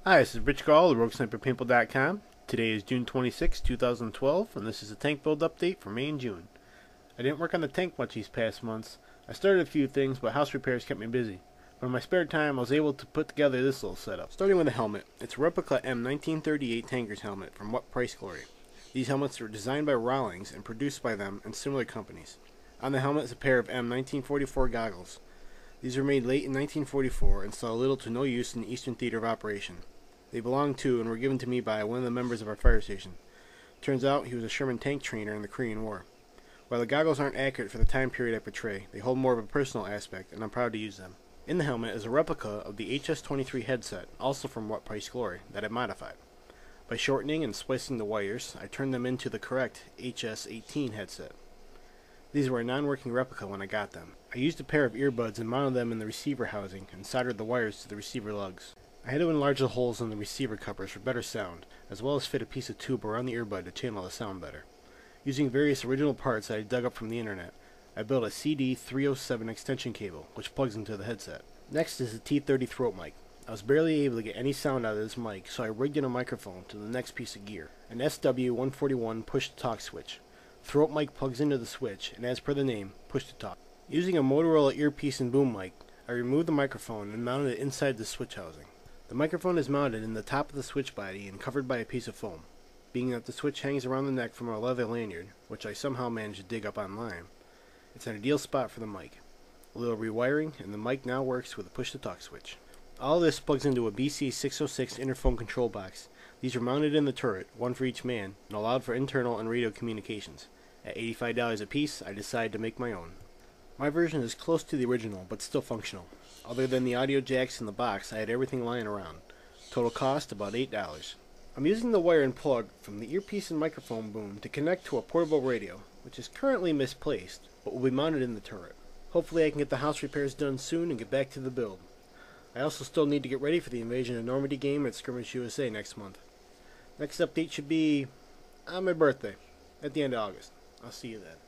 Hi, this is Rich Gall of Rogue Sniper Paintball.com. Today is June 26, 2012, and this is a tank build update for May and June. I didn't work on the tank much these past months. I started a few things, but house repairs kept me busy. But in my spare time, I was able to put together this little setup. Starting with a helmet. It's a replica M1938 tanker's helmet from What Price Glory. These helmets were designed by Rawlings and produced by them and similar companies. On the helmet is a pair of M1944 goggles. These were made late in 1944 and saw little to no use in the Eastern Theater of Operation. They belonged to and were given to me by one of the members of our fire station. Turns out he was a Sherman Tank trainer in the Korean War. While the goggles aren't accurate for the time period I portray, they hold more of a personal aspect, and I'm proud to use them. In the helmet is a replica of the HS-23 headset, also from What Price Glory, that I modified. By shortening and splicing the wires, I turned them into the correct HS-18 headset. These were a non-working replica when I got them. I used a pair of earbuds and mounted them in the receiver housing and soldered the wires to the receiver lugs. I had to enlarge the holes in the receiver covers for better sound, as well as fit a piece of tube around the earbud to channel the sound better. Using various original parts that I dug up from the internet, I built a CD307 extension cable, which plugs into the headset. Next is the T30 throat mic. I was barely able to get any sound out of this mic, so I rigged in a microphone to the next piece of gear, an SW141 push-to-talk switch. Throat mic plugs into the switch, and as per the name, push-to-talk. Using a Motorola earpiece and boom mic, I removed the microphone and mounted it inside the switch housing. The microphone is mounted in the top of the switch body and covered by a piece of foam. Being that the switch hangs around the neck from a leather lanyard, which I somehow managed to dig up online, it's an ideal spot for the mic. A little rewiring, and the mic now works with a push-to-talk switch. All this plugs into a BC606 interphone control box. These are mounted in the turret, one for each man, and allowed for internal and radio communications. At $85 a piece, I decided to make my own. My version is close to the original, but still functional. Other than the audio jacks in the box, I had everything lying around. Total cost, about $8. I'm using the wire and plug from the earpiece and microphone boom to connect to a portable radio, which is currently misplaced, but will be mounted in the turret. Hopefully I can get the house repairs done soon and get back to the build. I also still need to get ready for the Invasion of Normandy game at Skirmish USA next month. Next update should be on my birthday, at the end of August. I'll see you then.